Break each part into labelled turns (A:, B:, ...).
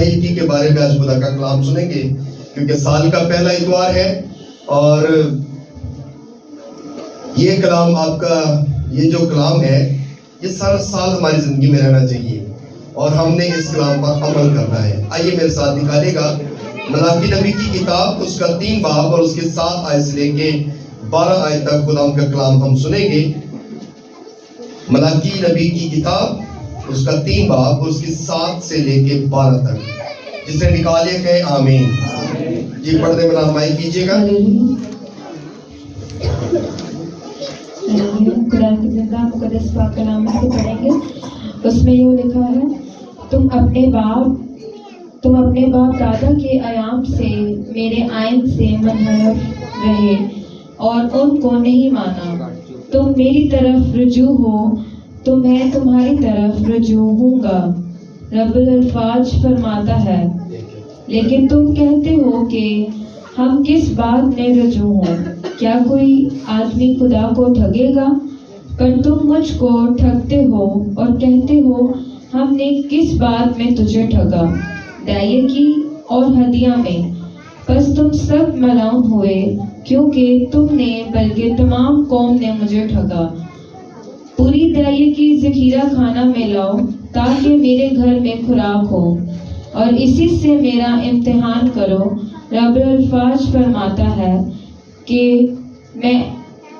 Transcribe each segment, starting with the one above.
A: دہیکی کے بارے میں آج خدا کا کلام سنیں گے، کیونکہ سال کا پہلا اتوار ہے اور یہ کلام آپ کا، یہ جو کلام ہے یہ سارا سال ہماری زندگی میں رہنا چاہیے اور ہم نے اس کلام پر عمل کرنا ہے۔ آئیے میرے ساتھ نکالے گا ملاکی نبی کی کتاب، اس کا 3 باب اور اس کے 7 آیت سے لے کے 12 آیت تک خدا کا کلام ہم سنیں گے۔ ملاکی نبی کی کتاب، اس کا 3 باب اور اس کے 7 سے لے کے 12 تک، جسے نکالے کہیں آمین۔ جی پردے میں رہنمائی کیجیے گا۔
B: قرآن کی زندہ مقدس پاک کلام سے پڑھیں گے۔ اس میں یہ لکھا ہے، تم اپنے باپ دادا کے ایام سے میرے آئین سے منحرف رہے اور ان کو نہیں مانا۔ تم میری طرف رجوع ہو تو میں تمہاری طرف رجوع ہوں گا، رب الفاظ فرماتا ہے۔ لیکن تم کہتے ہو کہ ہم کس بات میں رجوع ہوں؟ کیا کوئی آدمی خدا کو ٹھگے گا؟ پر تم مجھ کو ٹھگتے ہو اور کہتے ہو ہم نے کس بات میں تجھے ٹھگا؟ دائیکی اور ہدیہ میں۔ پس تم سب ملعون ہوئے، کیونکہ تم نے بلکہ تمام قوم نے مجھے ٹھگا۔ پوری دائیکی ذخیرہ خانہ میں لاؤ تاکہ میرے گھر میں خوراک ہو، اور اسی سے میرا امتحان کرو، رب الفاظ فرماتا ہے کہ میں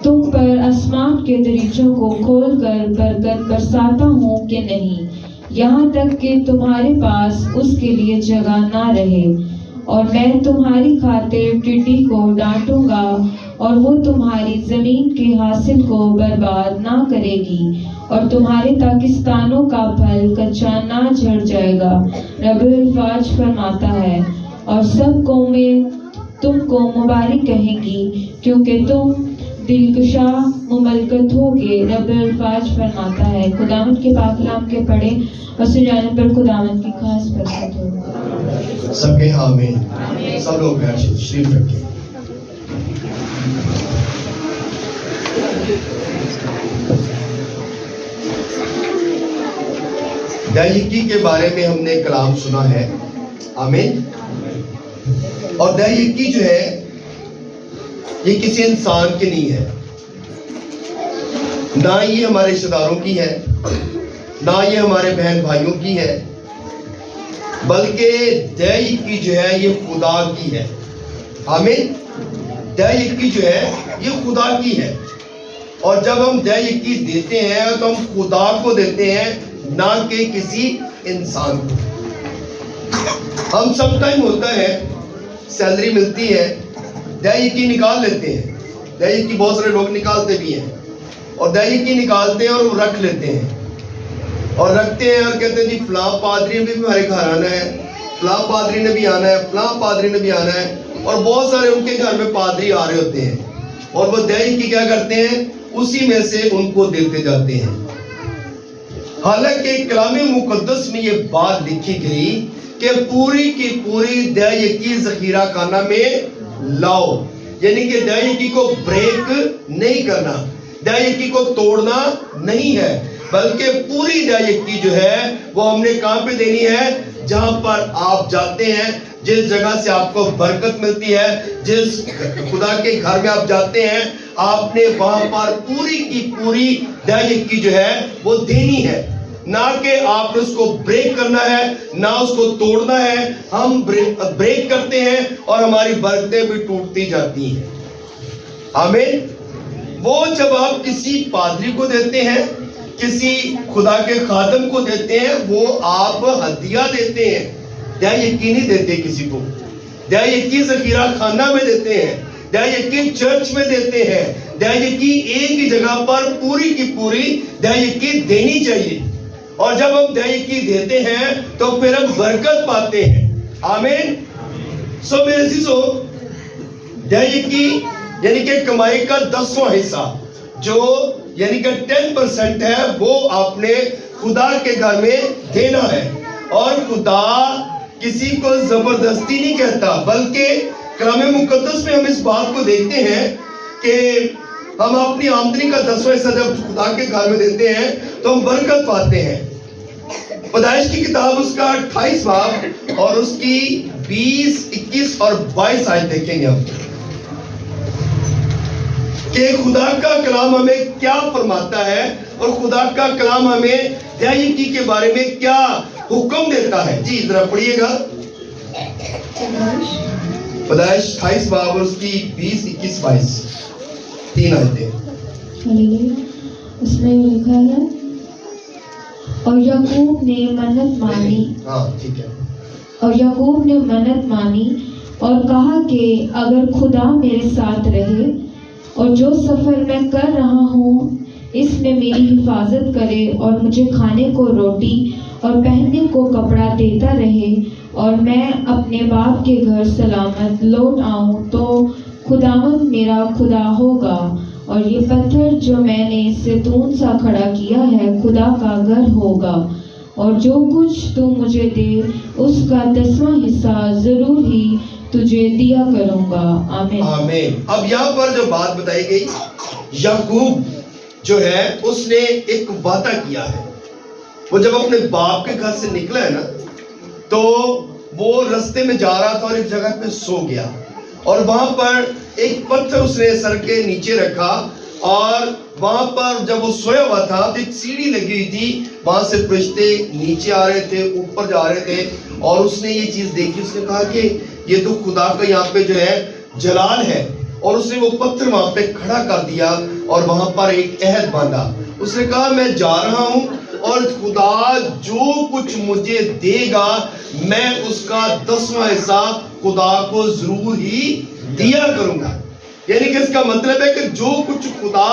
B: تم پر آسمان کے دریچوں کو کھول کر برکت برساتا ہوں کہ نہیں، یہاں تک کہ تمہارے پاس اس کے لیے جگہ نہ رہے۔ اور میں تمہاری خاطر ٹڈی کو ڈانٹوں گا اور وہ تمہاری زمین کے حاصل کو برباد نہ کرے گی، اور تمہارے پاکستانوں کا پھل کچا نہ جھڑ جائے گا، رب الفاظ فرماتا ہے۔ اور سب قومیں تم کو مبارک کہیں گی، کیونکہ تم دلکشا مملکت ہوگے، رب الفاظ فرماتا ہے۔ خداوند کے پاک کلام کے پڑھے اور سجانے پر خداوند کی خاص برکت ہو۔
A: سب کے آمین۔ سب لوگ تشریف رکھیں۔ دائیکی کے بارے میں ہم نے کلام سنا ہے، آمین۔ اور دائیکی جو ہے یہ کسی انسان کی نہیں ہے، نہ یہ ہمارے رشتہ داروں کی ہے، نہ یہ ہمارے بہن بھائیوں کی ہے، بلکہ دائیکی جو ہے یہ خدا کی ہے، آمین۔ دائیکی جو ہے یہ خدا کی ہے، اور جب ہم دائیکی دیتے ہیں تو ہم خدا کو دیتے ہیں، نہ کہ کسی انسان کو۔ ہم سم ٹائم ہوتا ہے، سیلری ملتی ہے، دائیکی نکال لیتے ہیں۔ دائیکی بہت سارے لوگ نکالتے بھی ہیں، اور دائیکی نکالتے ہیں اور وہ رکھ لیتے ہیں، اور رکھتے ہیں اور کہتے ہیں جی فلاں پادری نے بھی ہمارے گھر آنا ہے، فلاں پادری نے بھی آنا ہے، فلاں پادری نے بھی آنا ہے، اور بہت سارے ان کے گھر میں پادری آ رہے ہوتے ہیں، اور وہ دائیکی کیا کرتے ہیں؟ اسی میں سے ان کو دیتے جاتے ہیں۔ حالانکہ کلام مقدس میں یہ بات لکھی گئی کہ پوری کی پوری دائیکی ذخیرہ خانہ میں لاؤ، یعنی کہ دائیکی کو بریک نہیں کرنا، دائیکی کو توڑنا نہیں ہے، بلکہ پوری دائیکی جو ہے وہ ہم نے کہاں پہ دینی ہے؟ جہاں پر آپ جاتے ہیں، جس جگہ سے آپ کو برکت ملتی ہے، جس خدا کے گھر میں آپ جاتے ہیں، آپ نے وہاں پر پوری کی پوری دائیکی جو ہے وہ دینی ہے، نہ کہ آپ نے اس کو بریک کرنا ہے، نہ اس کو توڑنا ہے۔ ہم بریک کرتے ہیں اور ہماری برکتیں بھی ٹوٹتی جاتی ہیں، آمین۔ وہ جب آپ کسی پادری کو دیتے ہیں، کسی خدا کے خادم کو دیتے ہیں، وہ آپ ہدیہ دیتے ہیں، دائیکی نہیں دیتے کسی کو۔ دائیکی ذخیرہ خانہ میں دیتے ہیں، دائیکی چرچ میں دیتے ہیں، دائیکی ایک ہی جگہ پر پوری کی پوری دائیکی دینی چاہیے، اور جب ہم دائیکی دیتے ہیں تو پھر ہم برکت پاتے ہیں، آمین۔ سو میرے عزیزو، دائیکی یعنی کہ کمائی کا 10واں حصہ جو یعنی کہ 10% ہے، وہ آپ نے خدا کے گھر میں دینا ہے، اور خدا کسی کو زبردستی نہیں کہتا، بلکہ کلام مقدس میں ہم اس بات کو دیکھتے ہیں کہ ہم اپنی آمدنی کا 10واں حصہ جب خدا کے گھر میں دیتے ہیں تو ہم برکت پاتے ہیں۔ پیدائش کی کتاب اس کا 28 باب اور اس کی 20, 21 اور 22 آیت دیکھیں گے ہم کہ خدا کا کلام ہمیں کیا فرماتا ہے اور خدا کا کلام ہمیں دیگی کے بارے میں کیا حکم دیتا ہے. جی ذرا پڑھیے گا پیدائش 28 باب اور اس کی 20, 21, 22 3 آیتیں.
B: اس میں لکھا ہے اور یعقوب نے منت مانی.
A: ہاں ٹھیک ہے.
B: اور یعقوب نے منت مانی اور کہا کہ اگر خدا میرے ساتھ رہے اور جو سفر میں کر رہا ہوں اس میں میری حفاظت کرے اور مجھے کھانے کو روٹی اور پہننے کو کپڑا دیتا رہے اور میں اپنے باپ کے گھر سلامت لوٹ آؤں تو خداوند میرا خدا ہوگا اور یہ پتھر جو میں نے ستون سا کھڑا کیا ہے خدا کا گھر ہوگا اور جو کچھ تو مجھے دے اس کا 10واں حصہ ضرور ہی تجھے دیا کروں گا. آمین.
A: آمین. اب یہاں پر جو بات بتائی گئی یعقوب جو ہے اس نے ایک وعدہ کیا ہے. وہ جب اپنے باپ کے گھر سے نکلا ہے نا تو وہ رستے میں جا رہا تھا اور ایک جگہ پہ سو گیا اور وہاں پر ایک پتھر اس نے سر کے نیچے رکھا اور وہاں پر جب وہ سویا ہوا تھا تو ایک سیڑھی لگی ہوئی تھی, وہاں سے فرشتے نیچے آ رہے تھے اوپر جا رہے تھے اور اس نے یہ چیز دیکھی. اس نے کہا کہ یہ تو خدا کا یہاں پہ جو ہے جلال ہے اور اس نے وہ پتھر وہاں پہ کھڑا کر دیا اور وہاں پر ایک عہد باندھا. اس نے کہا میں جا رہا ہوں اور خدا جو کچھ مجھے دے گا میں اس کا 10واں حصہ خدا کو ضرور ہی دیا کروں گا. یعنی کہ اس کا مطلب ہے کہ جو کچھ خدا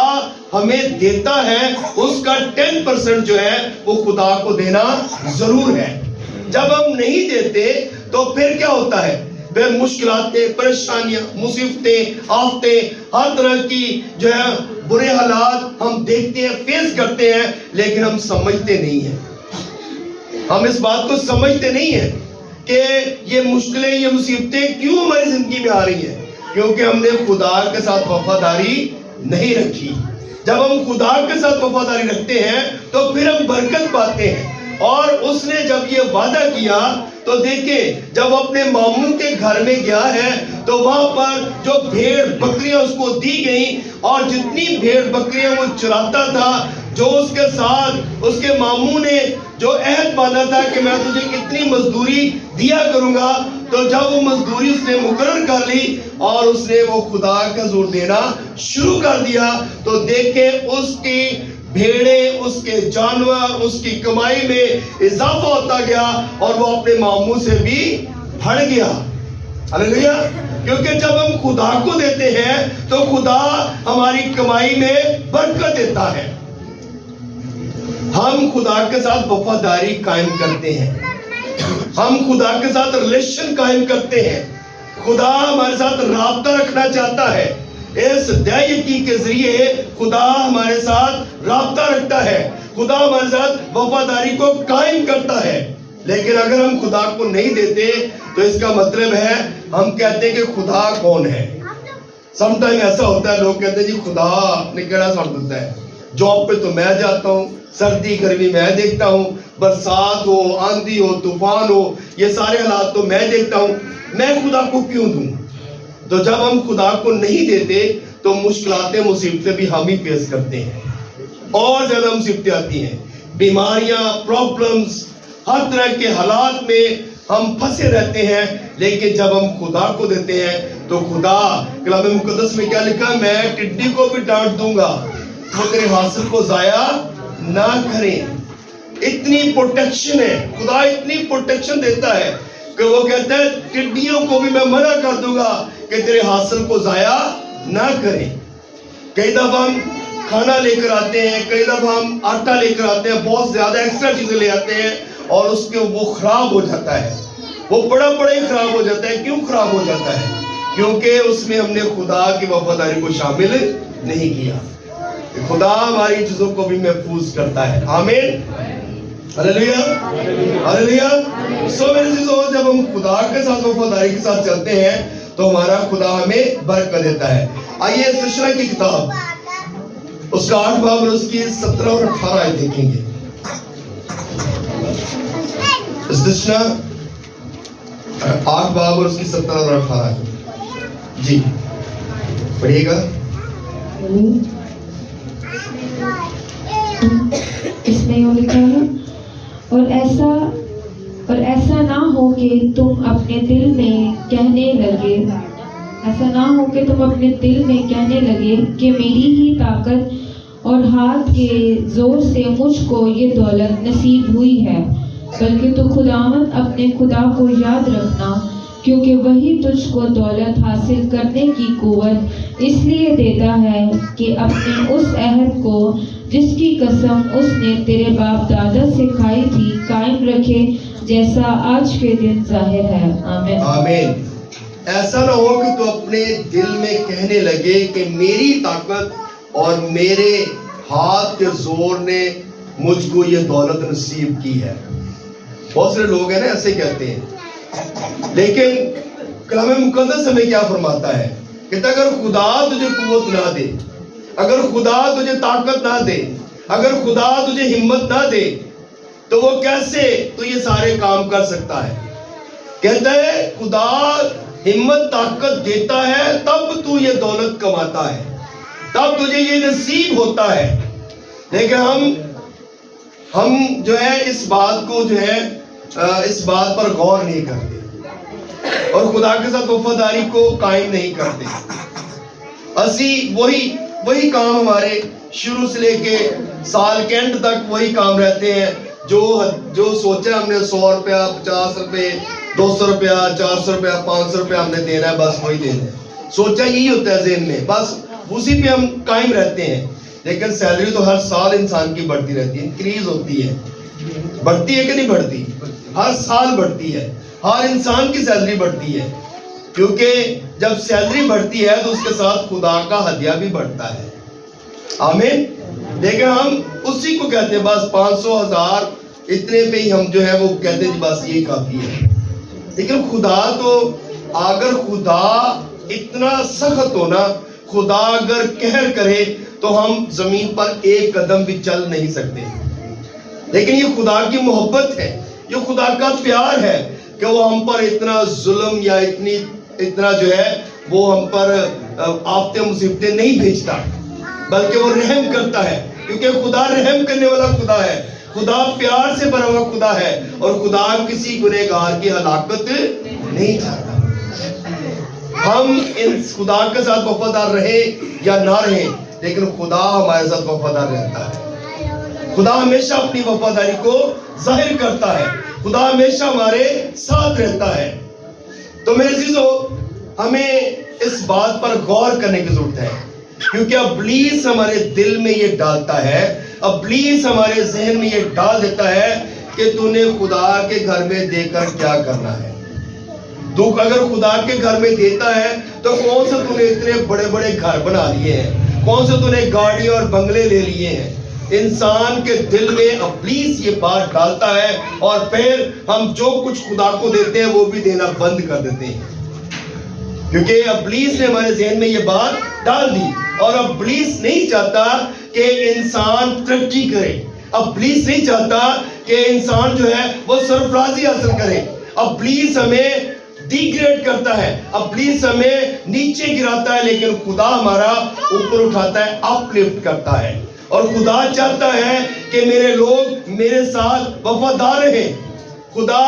A: ہمیں دیتا ہے اس کا 10% جو ہے وہ خدا کو دینا ضرور ہے. جب ہم نہیں دیتے تو پھر کیا ہوتا ہے؟ بے مشکلاتیں, پریشانیاں, مصیبتیں, آفتیں, ہر طرح کی جو ہے برے حالات ہم دیکھتے ہیں, فیس کرتے ہیں, لیکن ہم سمجھتے نہیں ہیں. ہم اس بات کو سمجھتے نہیں ہیں کہ یہ مشکلیں, یہ مصیبتیں کیوں ہماری زندگی میں آ رہی ہیں, کیونکہ ہم نے خدا کے ساتھ وفاداری نہیں رکھی. جب ہم خدا کے ساتھ وفاداری رکھتے ہیں تو پھر ہم برکت پاتے ہیں. اور اس نے جب یہ وعدہ کیا تو دیکھیں جب اپنے ماموں کے گھر میں گیا ہے تو وہاں پر جو بھیڑ بکریاں اس کو دی گئیں اور جتنی بھیڑ بکریاں وہ چراتا تھا, جو اس کے ساتھ اس کے ماموں نے جو عہد باندھا تھا کہ میں تجھے اتنی مزدوری دیا کروں گا, تو جب وہ مزدوری اس نے مقرر کر لی اور اس نے وہ خدا کا زور دینا شروع کر دیا تو دیکھیں اس کی بھیڑیں, اس کے جانور, اس کی کمائی میں اضافہ ہوتا گیا اور وہ اپنے ماموں سے بھی بڑھ گیا. ہلیلویا. کیونکہ جب ہم خدا کو دیتے ہیں تو خدا ہماری کمائی میں برکت دیتا ہے. ہم خدا کے ساتھ وفاداری قائم کرتے ہیں, ہم خدا کے ساتھ ریلیشن قائم کرتے ہیں. خدا ہمارے ساتھ رابطہ رکھنا چاہتا ہے. اس دیگی کے ذریعے خدا ہمارے ساتھ رابطہ رکھتا ہے, خدا ہمارے ساتھ وفاداری کو قائم کرتا ہے. لیکن اگر ہم خدا کو نہیں دیتے تو اس کا مطلب ہے ہم کہتے ہیں کہ خدا کون ہے. سم ٹائم ایسا ہوتا ہے, لوگ کہتے ہیں جی خدا نے کیڑا ساتھ دیتا ہے. جاب پہ تو میں جاتا ہوں, سردی گرمی میں دیکھتا ہوں, برسات ہو, آندھی ہو, طوفان ہو, یہ سارے حالات تو میں دیکھتا ہوں, میں خدا کو کیوں دوں؟ تو جب ہم خدا کو نہیں دیتے تو مشکلاتیں, مصیبتیں بھی ہم ہی فیس کرتے ہیں. اور زیادہ مصیبتیں آتی ہیں, بیماریاں, پرابلمز, ہر طرح کے حالات میں ہم پھنسے رہتے ہیں. لیکن جب ہم خدا کو دیتے ہیں تو خدا کلام مقدس میں کیا لکھا, میں ٹڈی کو بھی ڈانٹ دوں گا, وہ تیرے حاصل کو ضائع نہ کریں. اتنی پروٹیکشن ہے, خدا اتنی پروٹیکشن دیتا ہے کہ وہ کہتا ہے ٹڈیوں کو بھی میں منع کر دوں گا کہ تیرے حاصل کو ضائع نہ کریں. کئی دفعہ ہم کھانا لے کر آتے ہیں, کئی دفعہ ہم آٹا لے کر آتے ہیں, بہت زیادہ ایکسٹرا چیزیں لے آتے ہیں اور اس کے وہ خراب ہو جاتا ہے, وہ بڑا ہی خراب ہو جاتا ہے. کیوں خراب ہو جاتا ہے؟ کیونکہ اس میں ہم نے خدا کی وفاداری کو شامل نہیں کیا. خدا ہماری چیزوں کو بھی محفوظ کرتا ہے. آمین. ہلیلویا. ہلیلویا. سو میرے عزیزو, جب ہم خدا کے ساتھ وفاداری کے ساتھ چلتے ہیں تو ہمارا خدا ہمیں برکت دیتا ہے. آئیے سشرا کی کتاب اس کا 8 باب اور اس کی 17 اور 18 آیت دیکھیں گے. استثنا 8 باب اور اس کی 17 اور 18 جی پڑھیے گا.
B: اس میں یوں لکھا ہے اور ایسا نہ ہو کہ تم اپنے دل میں کہنے لگے کہ میری ہی طاقت اور ہاتھ کے زور سے مجھ کو یہ دولت نصیب ہوئی ہے، بلکہ تو خداوند اپنے خدا کو یاد رکھنا، کیونکہ وہی تجھ کو دولت حاصل کرنے کی قوت اس لیے دیتا ہے کہ اپنے اس عہد کو جس کی قسم اس نے تیرے باپ دادا سے کھائی تھی قائم رکھے، جیسا آج کے دن ظاہر ہے. آمین.
A: آمین. ایسا نہ ہو کہ تو اپنے دل میں کہنے لگے کہ میری طاقت اور میرے ہاتھ کے زور نے مجھ کو یہ دولت نصیب کی ہے. بہت سارے لوگ ہیں نا ایسے کہتے ہیں، لیکن کلام مقدس ہمیں کیا فرماتا ہے؟ کہتا اگر خدا تجھے قوت نہ دے، اگر خدا تجھے طاقت نہ دے، اگر خدا تجھے ہمت نہ دے تو وہ کیسے تو یہ سارے کام کر سکتا ہے؟ کہتا ہے خدا ہمت طاقت دیتا ہے تب تو یہ دولت کماتا ہے، تب تجھے یہ نصیب ہوتا ہے. لیکن ہم جو ہے اس بات پر غور نہیں کرتے اور خدا کے ساتھ وفاداری کو قائم نہیں کرتے. اسی وہی کام ہمارے شروع سے لے کے سال کے اینڈ تک وہی کام رہتے ہیں جو سوچا ہم نے 100 روپیہ 50 روپے 200 روپیہ 400 روپیہ 500 روپیہ ہم نے دینا ہے، بس وہی دینا ہے. سوچا یہی ہوتا ہے ذہن میں، بس اسی پہ ہم قائم رہتے ہیں. لیکن سیلری تو ہر سال انسان کی بڑھتی رہتی ہے، انکریز ہوتی ہے. بڑھتی ہے کہ نہیں بڑھتی؟ ہر سال بڑھتی ہے. ہر انسان کی سیلری بڑھتی ہے، کیونکہ جب سیلری بڑھتی ہے تو اس کے ساتھ خدا کا ہدیہ بھی بڑھتا ہے. آمین. لیکن ہم اسی کو کہتے ہیں بس 500 1000 اتنے پہ ہی ہم جو ہے وہ کہتے ہیں بس یہی کافی ہے. لیکن خدا تو اگر خدا اتنا سخت ہونا، خدا اگر قہر کرے تو ہم زمین پر ایک قدم بھی چل نہیں سکتے. لیکن یہ خدا کی محبت ہے، یہ خدا کا پیار ہے کہ وہ ہم پر اتنا ظلم یا اتنا جو ہے وہ ہم پر آفتیں مصیبتیں نہیں بھیجتا، بلکہ وہ رحم کرتا ہے. کیونکہ خدا رحم کرنے والا خدا ہے، خدا پیار سے بنا ہوا خدا ہے، اور خدا کسی گنہگار کی ہلاکت نہیں چاہتا. ہم ان خدا کے ساتھ وفادار رہے یا نہ رہے، لیکن خدا ہمارے ساتھ وفادار رہتا ہے. خدا ہمیشہ اپنی وفاداری کو ظاہر کرتا ہے، خدا ہمیشہ ہمارے ساتھ رہتا ہے. تو میرے عزیزو، ہمیں اس بات پر غور کرنے کی ضرورت ہے، کیونکہ ابلیس ہمارے دل میں یہ ڈالتا ہے، ابلیس ہمارے ذہن میں یہ ڈال دیتا ہے کہ تو نے خدا کے گھر میں دے کر کیا کرنا ہے. تو اگر خدا کے گھر میں دیتا ہے تو کون سے تو نے اتنے بڑے بڑے گھر بنا لیے ہیں، کون سے تو نے گاڑی اور بنگلے لے لیے ہیں. انسان کے دل میں ابلیس یہ بات ڈالتا ہے، اور پھر ہم جو کچھ خدا کو دیتے ہیں وہ بھی دینا بند کر دیتے ہیں، کیونکہ ابلیس نے ہمارے ذہن میں یہ بات ڈال دی. اور ابلیس نہیں چاہتا کہ انسان ترقی کرے، ابلیس نہیں چاہتا کہ انسان جو ہے وہ سرفرازی حاصل کرے. ابلیس ہمیں ڈیگریڈ کرتا ہے، ابلیس ہمیں نیچے گراتا ہے، لیکن خدا ہمارا اوپر اٹھاتا ہے، اپ لفٹ کرتا ہے. اور خدا چاہتا ہے کہ میرے لوگ میرے ساتھ وفادار رہیں. خدا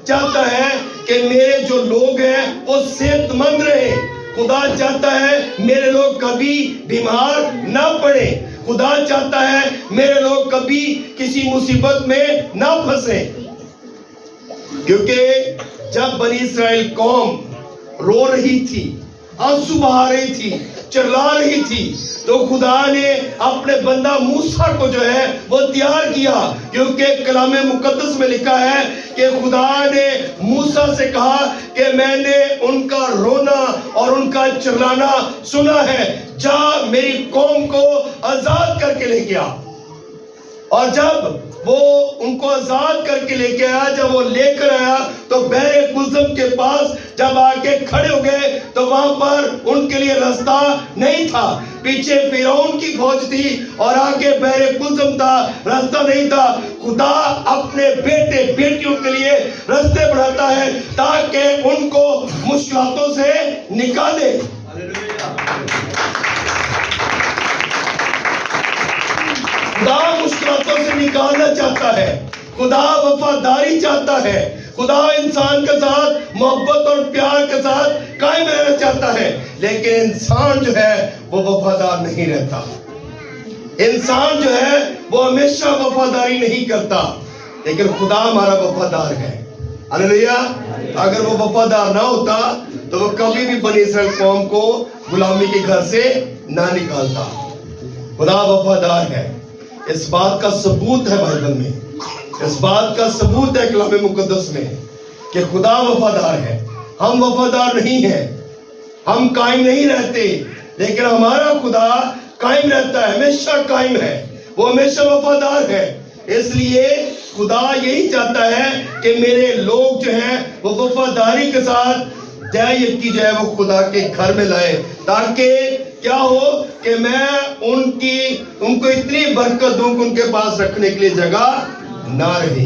A: چاہتا ہے کہ میرے جو لوگ ہیں وہ صحت مند رہیں. خدا چاہتا ہے میرے لوگ کبھی بیمار نہ پڑے. خدا چاہتا ہے میرے لوگ کبھی کسی مصیبت میں نہ پھنسیں. کیونکہ جب بنی اسرائیل قوم رو رہی تھی، آنسو بہا رہی تھی، چرلا رہی تھی، تو خدا نے اپنے بندہ موسیٰ کو جو ہے وہ تیار کیا. کیونکہ کلام مقدس میں لکھا ہے کہ خدا نے موسیٰ سے کہا کہ میں نے ان کا رونا اور ان کا چلانا سنا ہے، جا میری قوم کو آزاد کر کے لے گیا. اور جب وہ ان کو آزاد کر کے لے کے آیا, جب وہ لے کر آیا تو بحر کلثم کے پاس جب آ کے کھڑے ہو گئے تو وہاں پر ان کے لیے راستہ نہیں تھا. پیچھے فرعون کی فوج تھی اور آگے بحر کلثم تھا, راستہ نہیں تھا. خدا اپنے بیٹے بیٹیوں کے لیے راستے بڑھاتا ہے تاکہ ان کو مشکلاتوں سے نکالے. خدا مشکلاتوں سے نکالنا چاہتا ہے, خدا وفاداری چاہتا ہے, خدا انسان کے ساتھ محبت اور پیار کے ساتھ قائم رہنا چاہتا ہے. لیکن انسان جو ہے وہ وفادار نہیں رہتا. انسان جو ہے وہ ہمیشہ وفاداری نہیں کرتا, لیکن خدا ہمارا وفادار ہے. ہلیلویا. اگر وہ وفادار نہ ہوتا تو وہ کبھی بھی بنی اسرائیل قوم کو غلامی کے گھر سے نہ نکالتا. خدا وفادار ہے. اس بات کا ثبوت ہے بائبل میں, اس بات کا ثبوت ہے کلام مقدس میں کہ خدا وفادار ہے. ہم وفادار نہیں ہیں, ہم قائم نہیں رہتے, لیکن ہمارا خدا قائم رہتا ہے, ہمیشہ قائم ہے, وہ ہمیشہ وفادار ہے. اس لیے خدا یہی چاہتا ہے کہ میرے لوگ جو ہیں وہ وفاداری کے ساتھ دیا یکی جو ہے وہ خدا کے گھر میں لائے, تاکہ کیا ہو کہ میں ان کو اتنی برکت دوں کہ ان کے پاس رکھنے کے لیے جگہ نہ رہے.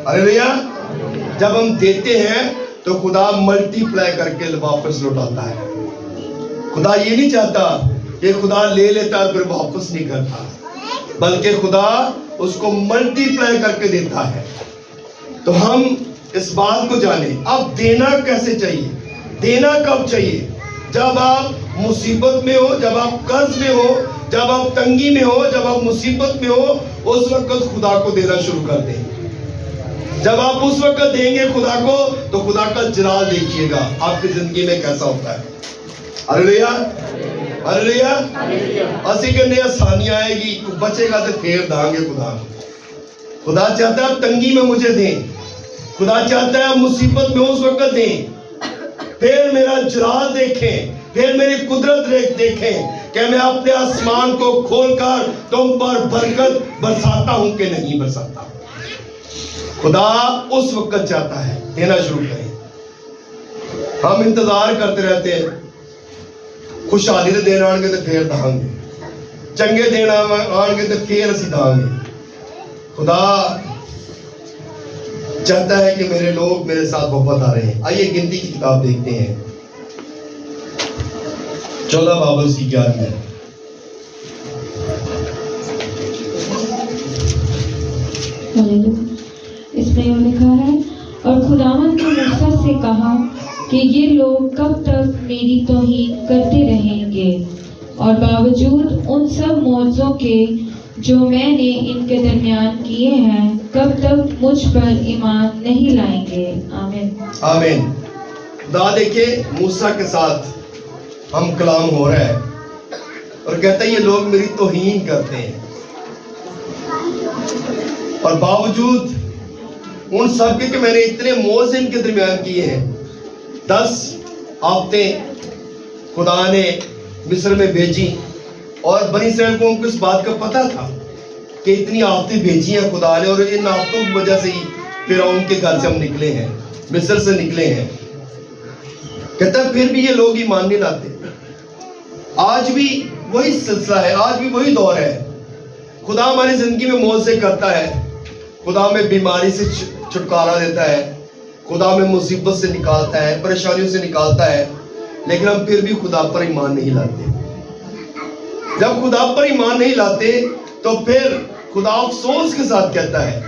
A: ہلیلویا. جب ہم دیتے ہیں تو خدا ملٹی پلائی کر کے واپس لوٹاتا ہے. خدا یہ نہیں چاہتا کہ خدا لے لیتا اور پھر واپس نہیں کرتا, بلکہ خدا اس کو ملٹی پلائی کر کے دیتا ہے. تو ہم اس بات کو جانیں. اب دینا کیسے چاہیے؟ دینا کب چاہیے؟ جب آپ مصیبت میں ہو, جب آپ قرض میں ہو, جب آپ تنگی میں ہو, جب آپ مصیبت میں ہو, اس وقت خدا کو دینا شروع کر دیں. جب آپ اس وقت دیں گے خدا کو تو خدا کا جلال دیکھیے گا آپ کی زندگی میں کیسا ہوتا ہے. ہلیلویا. ہلیلویا. اسی کرنے آسانی آئے گی, بچے گا تو پھیر دیں گے خدا. خدا چاہتا ہے آپ تنگی میں مجھے دیں, خدا چاہتا ہے آپ مصیبت میں اس وقت دیں, پھر میرا جلال دیکھیں, پھر میری قدرت دیکھیں کہ میں اپنے آسمان کو کھول کر تم پر برکت برساتا ہوں کہ نہیں برساتا. خدا اس وقت چاہتا ہے دینا شروع کریں. ہم انتظار کرتے رہتے ہیں, خوشحالی دے دن آن گے تو پھر دیں گے, چنگے دن آن گے تو پھر اسی دیں گے. خدا چاہتا ہے کہ میرے لوگ میرے ساتھ وفادار رہیں. آئیے گنتی کی کتاب دیکھتے ہیں, 14 باب اس کی 11 ہے.
B: اس میں یہ لکھا ہے, اور خداوند نے موسیٰ سے کہا کہ یہ لوگ کب تک میری توہین کرتے رہیں گے, اور باوجود ان سب معجزوں کے جو میں نے ان کے درمیان کیے ہیں کب تک مجھ پر ایمان نہیں لائیں گے. آمین.
A: آمین. خدا دیکھیں موسیٰ کے ساتھ ہم کلام ہو رہا ہے اور کہتا ہے یہ لوگ میری توہین کرتے ہیں, اور باوجود ان سب کے کہ میں نے اتنے معجزے ان کے درمیان کیے ہیں. 10 آفتیں خدا نے مصر میں بھیجی, اور بنی اسرائیل کو ان کو اس بات کا پتہ تھا کہ اتنی آفتیں بھیجی ہیں خدا نے, اور ان آفتوں کی وجہ سے ہی فرعون کے گھر سے ہم نکلے ہیں, مصر سے نکلے ہیں. کہتا ہے پھر بھی یہ لوگ ایمان نہیں لاتے. آج بھی وہی سلسلہ ہے, آج بھی وہی دور ہے. خدا ہماری زندگی میں معجزے کرتا ہے, خدا ہمیں بیماری سے چھٹکارا دیتا ہے, خدا ہمیں مصیبت سے نکالتا ہے, پریشانیوں سے نکالتا ہے, لیکن ہم پھر بھی خدا پر ایمان نہیں لاتے. جب خدا پر ایمان نہیں لاتے تو پھر خدا افسوس کے ساتھ کہتا ہے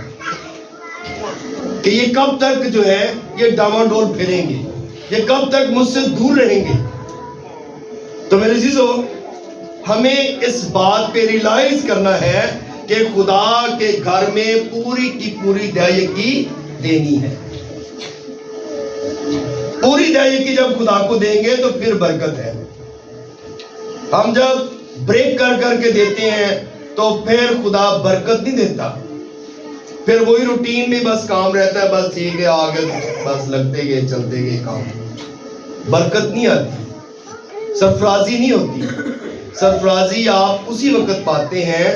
A: کہ یہ کب تک جو ہے یہ ڈاواڈول پھریں گے, یہ کب تک مجھ سے دور رہیں گے. تو میرے عزیزو, ہمیں اس بات پہ ریلائز کرنا ہے کہ خدا کے گھر میں پوری کی پوری دیا دینی ہے. پوری دیا جب خدا کو دیں گے تو پھر برکت ہے. ہم جب بریک کر کے دیتے ہیں تو پھر خدا برکت نہیں دیتا, پھر وہی روٹین میں بس کام رہتا ہے, بس ٹھیک ہے آگے بس لگتے گئے چلتے گئے کام. برکت نہیں آتی, سرفرازی نہیں ہوتی. سرفرازی آپ اسی وقت پاتے ہیں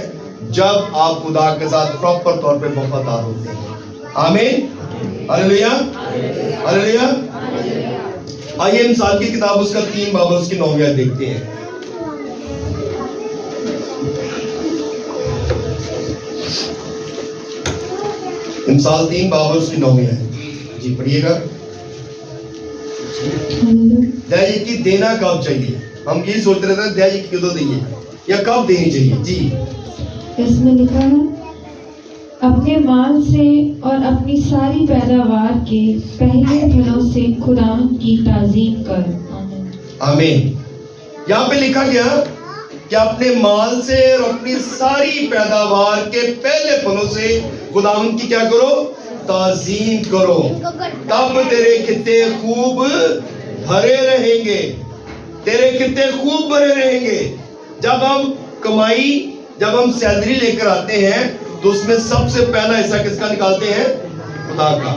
A: جب آپ خدا کے ساتھ پراپر طور پہ وفادار ہوتے ہیں. آمین. ہلیلویا. ہلیلویا. آئیے مثال کی کتاب اس کا 3 باب اس کی 9 آیت دیکھتے ہیں. مثال 3 باب اس کی 9 آیت. جی پڑھیے گا. دیا یکی دینا کب چاہیے؟ ہم یہی سوچ رہے تھے دیا یکی کدو دئیے یا کب دینی چاہیے. جی
B: اس میں لکھا ہے اپنے مال سے اور اپنی ساری پیداوار کے پہلے پھلوں سے خدا کی تعظیم کر.
A: آمین. یہاں پہ لکھا گیا کہ اپنے مال سے اور اپنی ساری پیداوار کے پہلے پھلوں سے خداوند کی کیا کرو؟ تعظیم کرو. تب تیرے خطے خوب بھرے رہیں گے. تیرے خطے خوب بھرے رہیں گے. جب ہم کمائی جب ہم سیلری لے کر آتے ہیں تو اس میں سب سے پہلا حصہ کس کا نکالتے ہیں؟ خدا کا.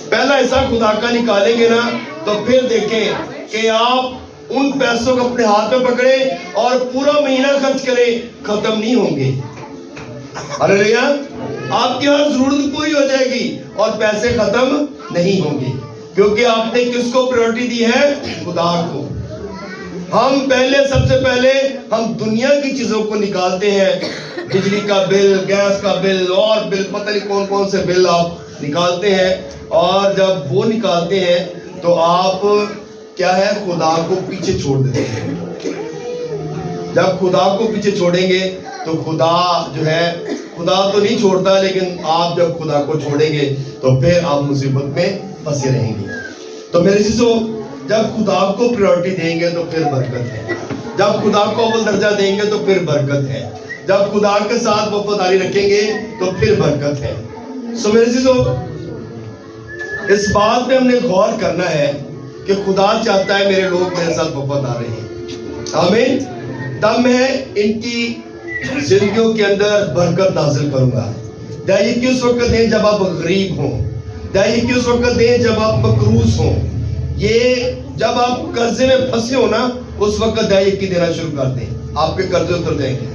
A: پہلا حصہ خدا کا نکالیں گے نا تو پھر دیکھیں کہ آپ ان پیسوں کو اپنے ہاتھ میں پکڑیں اور پورا مہینہ خرچ کریں، ختم نہیں ہوں گے. ہلیلویا. آپ کی ہر ضرورت پوری ہو جائے گی اور پیسے ختم نہیں ہوں گے، کیونکہ آپ نے کس کو پریورٹی دی ہے؟ خدا کو. ہم سب سے پہلے ہم دنیا کی چیزوں کو نکالتے ہیں. بجلی کا بل، گیس کا بل اور بل، پتہ نہیں کون کون سے بل آپ نکالتے ہیں. اور جب وہ نکالتے ہیں تو آپ کیا ہے؟ خدا کو پیچھے چھوڑ دیتے ہیں. جب خدا کو پیچھے چھوڑیں گے تو خدا جو ہے، خدا تو نہیں چھوڑتا، لیکن آپ جب خدا کو چھوڑیں گے تو پھر آپ مصیبت میں پھنسے رہیں گے. تو میرے عزیزو، جب خدا کو پریورٹی دیں گے تو پھر برکت ہے. جب خدا کو اول درجہ دیں گے تو پھر برکت ہے. جب خدا کے ساتھ وفاداری رکھیں گے تو پھر برکت ہے. سو میرے عزیزو، اس بات پہ ہم نے غور کرنا ہے کہ خدا چاہتا ہے میرے لوگ میرے ساتھ وفادار رہیں. آمین. تب میں ان کی زندگیوں کے اندر برکت نازل کروں گا. دیا یکی اس وقت دیں جب آپ غریب ہوں. دیا یکی اس وقت دیں جب آپ مقروض ہوں. یہ جب آپ قرضے میں پھنسے ہو نا، اس وقت دیا یکی دینا شروع کر دیں، آپ کے قرضے اتر جائیں گے.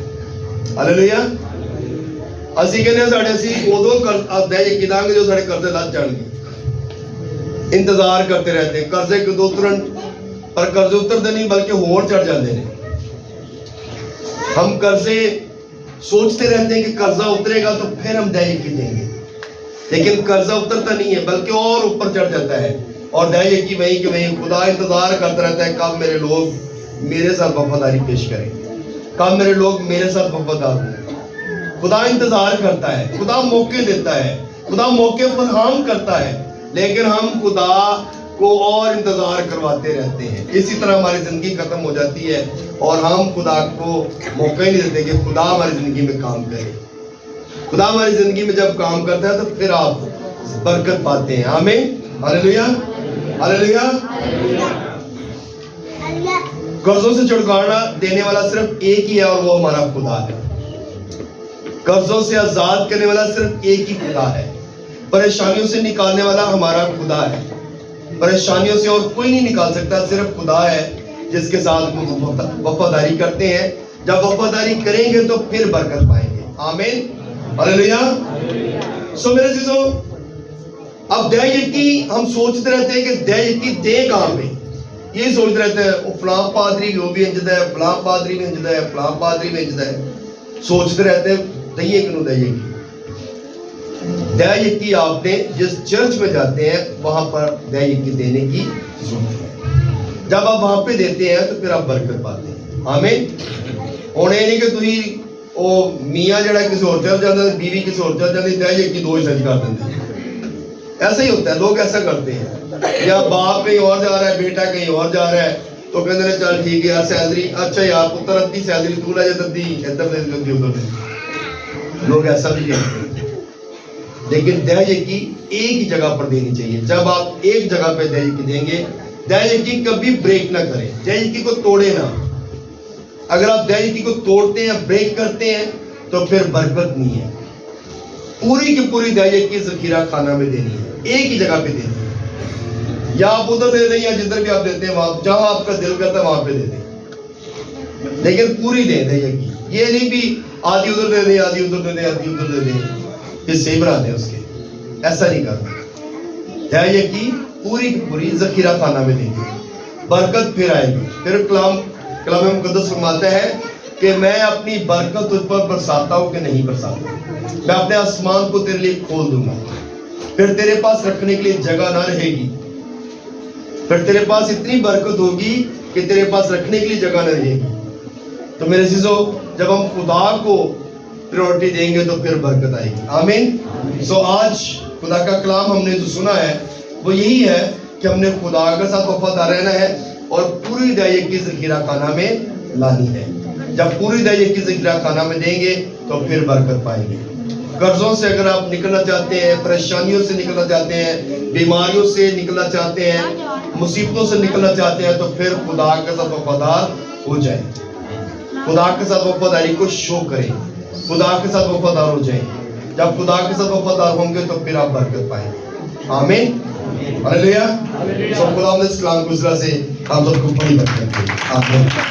A: ہلیلویا. اسی کہنے ساڑھے اسی ادو دیا یکی دیں گے جو ساڑھے قرضے لگ جان گے. انتظار کرتے رہتے ہیں قرضے کے دو اترن، پر قرضے اترتے نہیں بلکہ ہور چڑھ جاتے ہیں. ہم قرضے سوچتے رہتے ہیں کہ قرضہ اترے گا تو پھر ہم دیا یکی دیں گے، لیکن قرضہ اترتا نہیں ہے بلکہ اور اوپر چڑھ جاتا ہے. اور دیا یکی وہیں کہ وہیں خدا انتظار کرتا رہتا ہے کب میرے لوگ میرے ساتھ وفاداری پیش کریں، کب میرے لوگ میرے ساتھ وفادار ہوں. خدا انتظار کرتا ہے، خدا موقع دیتا ہے، خدا موقع فراہم کرتا ہے، لیکن ہم خدا کو اور انتظار کرواتے رہتے ہیں. اسی طرح ہماری زندگی ختم ہو جاتی ہے اور ہم خدا کو موقع ہی نہیں دیتے کہ خدا ہماری زندگی میں کام کرے. خدا ہماری زندگی میں جب کام کرتا ہے تو پھر آپ برکت پاتے ہیں. آمین. ہلیلویا. ہلیلویا. قرضوں سے چھٹکارا دینے والا صرف ایک ہی ہے اور وہ ہمارا خدا ہے. قرضوں سے آزاد کرنے والا صرف ایک ہی خدا ہے. پریشانیوں سے نکالنے والا ہمارا خدا ہے. پریشانیوں سے اور کوئی نہیں نکال سکتا، صرف خدا ہے جس کے ساتھ وفاداری کرتے ہیں. جب وفاداری کریں گے تو پھر برکت پائیں گے. آمین. ہلیلویا. سو میرے عزیزو، اب دیا یکی ہم سوچتے رہتے ہیں کہ دیا یکی دے کہاں پہ. یہی سوچتے رہتے ہیں وہ فلاں پادری وہ بھی انجدہ ہے، فلاں پادری بھی انجدہ ہے، فلاں پادری بھی انجدہ ہے. سوچتے رہتے ہیں دئیے کنو دیا یکی. دیا یکی آپ نے جس چرچ میں جاتے ہیں وہاں پر دیا یکی دینے کی ضرورت ہے. جب آپ وہاں پہ دیتے ہیں تو پھر آپ برکت پاتے ہیں. آمین. ہونے نہیں کہ تھی وہ میاں جڑا کسی اور چل جاتا ہے، بیوی کسی اور چل جاتی، دیا یکی دو حصہ کر دیتے ہیں. ایسا ہی ہوتا ہے، لوگ ایسا کرتے ہیں. یا باپ کہیں اور جا رہا ہے، بیٹا کہیں اور جا رہا ہے تو کہتے ہیں چل ٹھیک ہے یار سیلری، اچھا یار پتر ادھی سیلری تو لے جا ادھی ادھر دے ادھی ادھر دے. لوگ ایسا بھی کرتے ہیں. لیکن دیا یکی ایک ہی جگہ پر دینی چاہیے. جب آپ ایک جگہ پہ دیا یکی دیں گے، دیا یکی کبھی بریک نہ کریں، دیا یکی کو توڑے نہ. اگر آپ دیا یکی کو توڑتے ہیں، بریک کرتے ہیں تو پھر برکت نہیں ہے. پوری کی پوری دیا یکی ذخیرہ خانہ میں دینی ہے، ایک ہی جگہ پہ دینی ہے. یا آپ ادھر دے دیں یا جدھر بھی آپ دیتے ہیں وہاں جہاں آپ کا دل کرتا ہے وہاں پہ دے دیں، لیکن پوری دیں دیا یکی. یہ نہیں بھی آدھی ادھر دے دیں آدھی ادھر دے دیں آدھی ادھر دے دیں حصے بنا دیں اس کے, ایسا نہیں کرنا. یقین پوری کی پوری ذخیرہ خانہ میں دیں گے, برکت پھر آئے گی. پھر کلام مقدس فرماتا ہے کہ میں اپنی برکت تجھ پر برساتا ہوں کہ نہیں برساتا, میں اپنے آسمان کو تیرے لیے کھول دوں گا, پھر تیرے پاس رکھنے کے لیے جگہ نہ رہے گی, پھر تیرے پاس اتنی برکت ہوگی کہ تیرے پاس رکھنے کے لیے جگہ نہ رہے گی. تو میرے عزیزو, جب ہم خدا کو پریورٹی دیں گے تو پھر برکت آئے گی. آمین. سو آج خدا کا کلام ہم نے جو سنا ہے وہ یہی ہے کہ ہم نے خدا کے ساتھ وفادار رہنا ہے اور پوری ہدایت کی ذخیرہ خانہ میں لانی ہے. جب پوری ہدایت کی ذخیرہ خانہ میں دیں گے تو پھر برکت پائیں گے. قرضوں سے اگر آپ نکلنا چاہتے ہیں, پریشانیوں سے نکلنا چاہتے ہیں, بیماریوں سے نکلنا چاہتے ہیں, مصیبتوں سے نکلنا چاہتے ہیں, تو پھر خدا کے ساتھ وفادار ہو جائیں. خدا کے ساتھ وفاداری کو شو کریں, خدا کے ساتھ وفادار ہو جائیں. جب خدا کے ساتھ وفادار ہوں گے تو پھر آپ برکت پائیں. آمین. ہاللیلویا. سو خدا نے اس کلام کو اس طرح سے ہم سب کو بڑی برکت دے. آمین.